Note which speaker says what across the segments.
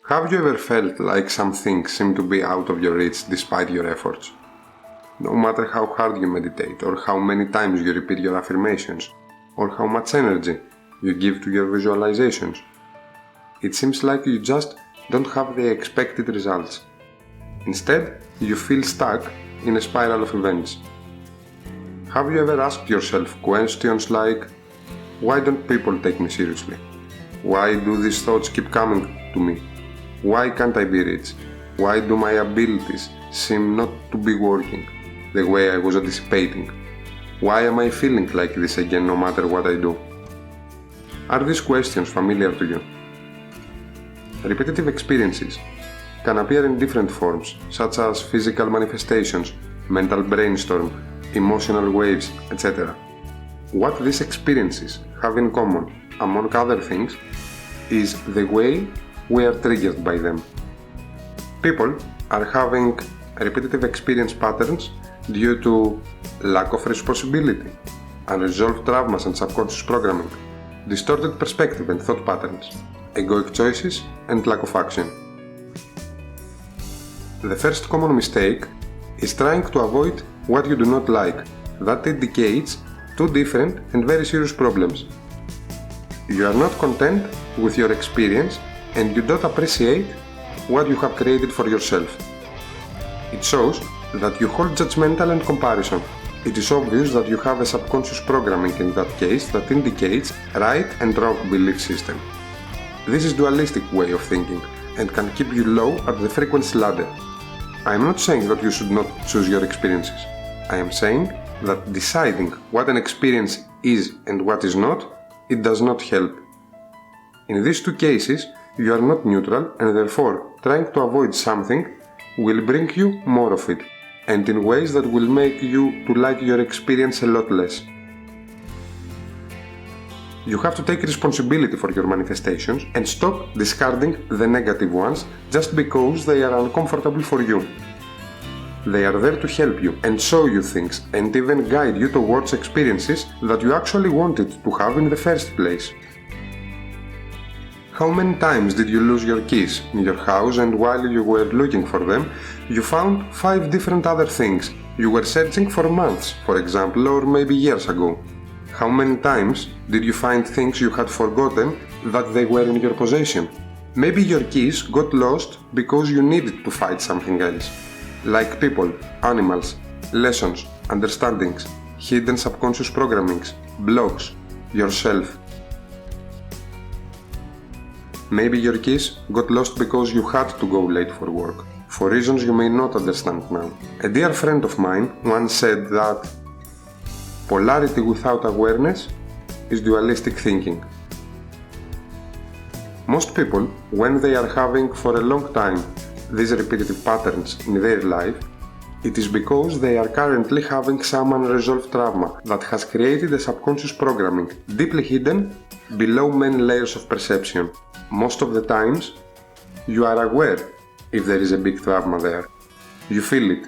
Speaker 1: Have you ever felt like some things seem to be out of your reach despite your efforts? No matter how hard you meditate, or how many times you repeat your affirmations, or how much energy you give to your visualizations, it seems like you just don't have the expected results. Instead, you feel stuck in a spiral of events. Have you ever asked yourself questions like, why don't people take me seriously? Why do these thoughts keep coming to me? Why can't I be rich? Why do my abilities seem not to be working the way I was anticipating? Why am I feeling like this again no matter what I do? Are these questions familiar to you? Repetitive experiences can appear in different forms, such as physical manifestations, mental brainstorm, emotional waves, etc. What these experiences have in common, among other things, is the way we are triggered by them. People are having repetitive experience patterns due to lack of responsibility, unresolved traumas and subconscious programming, distorted perspective and thought patterns, egoic choices, and lack of action. The first common mistake is trying to avoid what you do not like. That indicates two different and very serious problems. You are not content with your experience and you don't appreciate what you have created for yourself. It shows that you hold judgmental and comparison. It is obvious that you have a subconscious programming in that case that indicates right and wrong belief system. This is dualistic way of thinking and can keep you low at the frequency ladder. I am not saying that you should not choose your experiences. I am saying that deciding what an experience is and what is not, it does not help. In these two cases, you are not neutral and therefore trying to avoid something will bring you more of it, and in ways that will make you to like your experience a lot less. You have to take responsibility for your manifestations and stop discarding the negative ones just because they are uncomfortable for you. They are there to help you and show you things and even guide you towards experiences that you actually wanted to have in the first place. How many times did you lose your keys in your house and while you were looking for them, you found 5 different other things you were searching for months, for example, or maybe years ago? How many times did you find things you had forgotten that they were in your possession? Maybe your keys got lost because you needed to find something else, like people, animals, lessons, understandings, hidden subconscious programmings, blocks, yourself. Maybe your keys got lost because you had to go late for work, for reasons you may not understand now. A dear friend of mine once said that polarity without awareness is dualistic thinking. Most people, when they are having for a long time these repetitive patterns in their life, it is because they are currently having some unresolved trauma that has created a subconscious programming deeply hidden below many layers of perception. Most of the times, you are aware if there is a big trauma there. You feel it.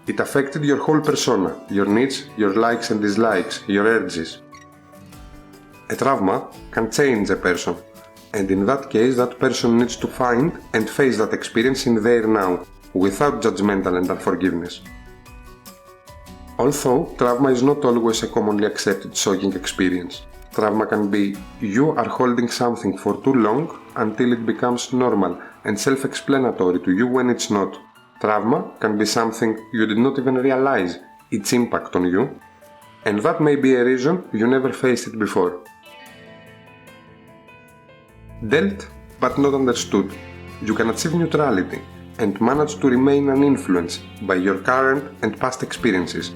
Speaker 1: It affected your whole persona, your needs, your likes and dislikes, your urges. A trauma can change a person, and in that case that person needs to find and face that experience in there now, without judgmental and unforgiveness. Although trauma is not always a commonly accepted shocking experience. Trauma can be you are holding something for too long until it becomes normal and self-explanatory to you when it's not. Trauma can be something you did not even realize its impact on you, and that may be a reason you never faced it before. Dealt but not understood, you can achieve neutrality and manage to remain uninfluenced by your current and past experiences.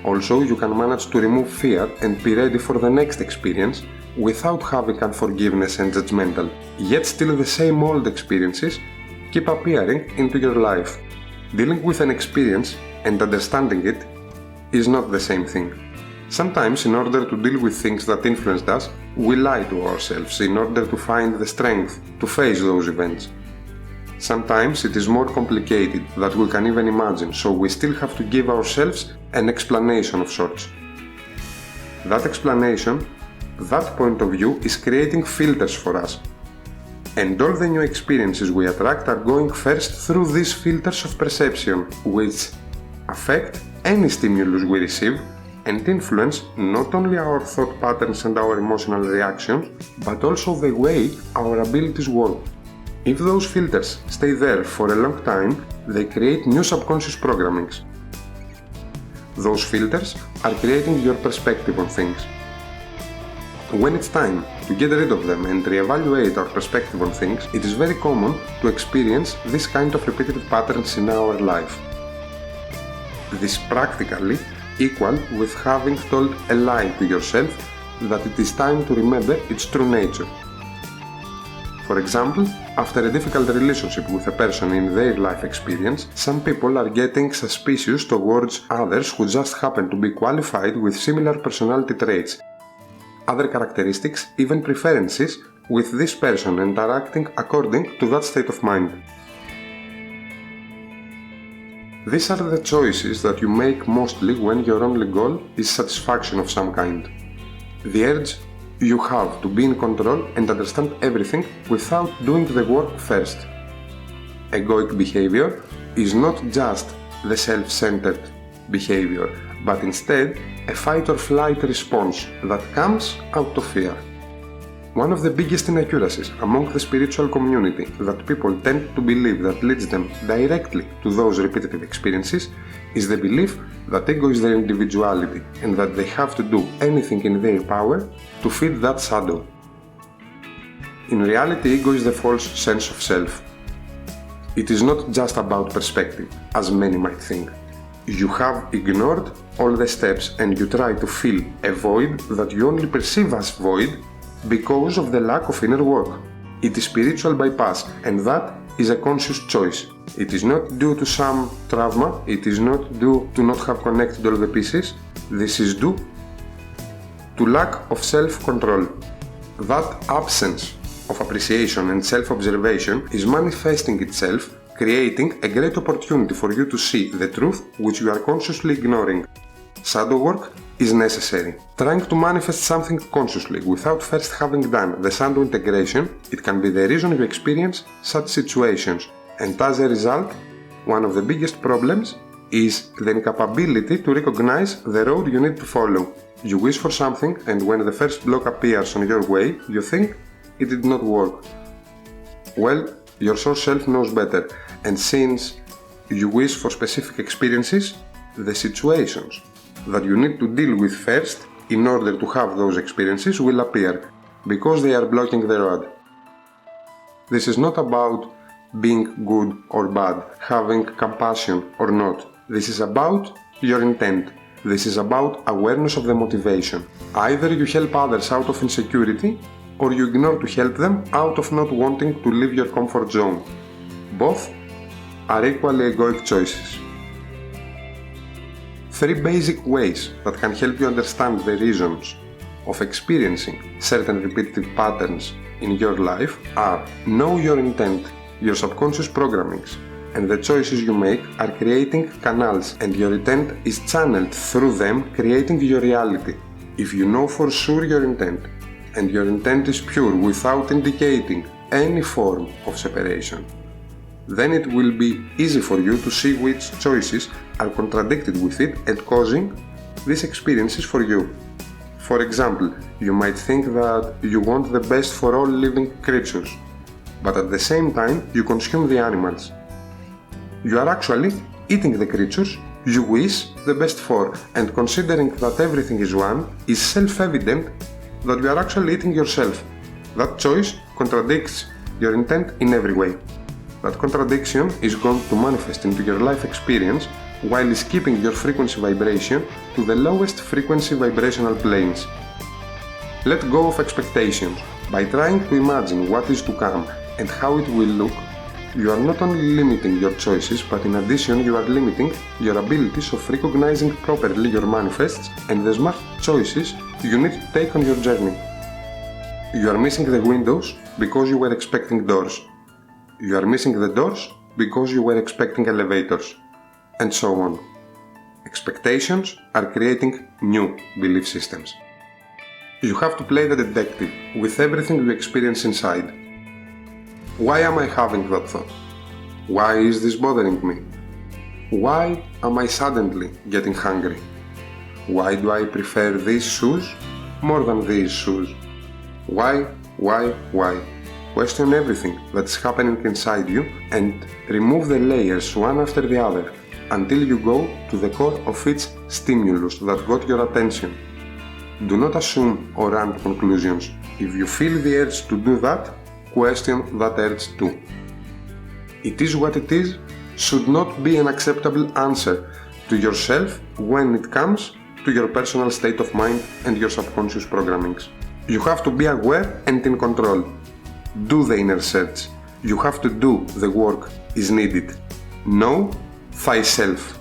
Speaker 1: Also, you can manage to remove fear and be ready for the next experience without having unforgiveness and judgmental, yet still the same old experiences keep appearing into your life. Dealing with an experience and understanding it is not the same thing. Sometimes, in order to deal with things that influenced us, we lie to ourselves in order to find the strength to face those events. Sometimes it is more complicated than we can even imagine, so we still have to give ourselves an explanation of sorts. That explanation, that point of view, is creating filters for us. And all the new experiences we attract are going first through these filters of perception, which affect any stimulus we receive and influence not only our thought patterns and our emotional reactions, but also the way our abilities work. If those filters stay there for a long time, they create new subconscious programmings. Those filters are creating your perspective on things. When it's time to get rid of them and reevaluate our perspective on things, it is very common to experience this kind of repetitive patterns in our life. This practically equal with having told a lie to yourself that it is time to remember its true nature. For example, after a difficult relationship with a person in their life experience, some people are getting suspicious towards others who just happen to be qualified with similar personality traits, other characteristics, even preferences with this person, and are acting according to that state of mind. These are the choices that you make mostly when your only goal is satisfaction of some kind. The urge you have to be in control and understand everything without doing the work first. Egoic behavior is not just the self-centered behavior, but instead a fight-or-flight response that comes out of fear. One of the biggest inaccuracies among the spiritual community that people tend to believe that leads them directly to those repetitive experiences is the belief that ego is their individuality and that they have to do anything in their power to fit that shadow. In reality, ego is the false sense of self. It is not just about perspective, as many might think. You have ignored all the steps and you try to fill a void that you only perceive as void because of the lack of inner work. It is spiritual bypass, and that is a conscious choice. It is not due to some trauma, it is not due to not have connected all the pieces. This is due to lack of self-control. That absence of appreciation and self-observation is manifesting itself, creating a great opportunity for you to see the truth which you are consciously ignoring. Shadow work is necessary. Trying to manifest something consciously without first having done the shadow integration, it can be the reason you experience such situations. And as a result, one of the biggest problems is the incapability to recognize the road you need to follow. You wish for something, and when the first block appears on your way, you think it did not work. Well, your source self knows better, and since you wish for specific experiences, the situations that you need to deal with first in order to have those experiences will appear, because they are blocking the road. This is not about being good or bad, having compassion or not. This is about your intent. This is about awareness of the motivation. Either you help others out of insecurity, or you ignore to help them out of not wanting to leave your comfort zone. Both are equally egoic choices. 3 basic ways that can help you understand the reasons of experiencing certain repetitive patterns in your life are: know your intent. Your subconscious programmings and the choices you make are creating canals, and your intent is channeled through them, creating your reality. If you know for sure your intent, and your intent is pure without indicating any form of separation, then it will be easy for you to see which choices are contradicted with it and causing these experiences for you. For example, you might think that you want the best for all living creatures, but at the same time you consume the animals. You are actually eating the creatures you wish the best for, and considering that everything is one, is self-evident that you are actually eating yourself. That choice contradicts your intent in every way. That contradiction is going to manifest into your life experience while is keeping your frequency vibration to the lowest frequency vibrational planes. Let go of expectations. By trying to imagine what is to come and how it will look, you are not only limiting your choices, but in addition you are limiting your abilities of recognizing properly your manifests and the smart choices you need to take on your journey. You are missing the windows because you were expecting doors. You are missing the doors because you were expecting elevators, and so on. Expectations are creating new belief systems. You have to play the detective with everything you experience inside. Why am I having that thought? Why is this bothering me? Why am I suddenly getting hungry? Why do I prefer these shoes more than these shoes? Why? Question everything that's happening inside you and remove the layers one after the other until you go to the core of each stimulus that got your attention. Do not assume or run to conclusions. If you feel the urge to do that, question that urge too. It is what it is should not be an acceptable answer to yourself when it comes to your personal state of mind and your subconscious programmings. You have to be aware and in control. Do the inner search. You have to do the work is needed. Know thyself.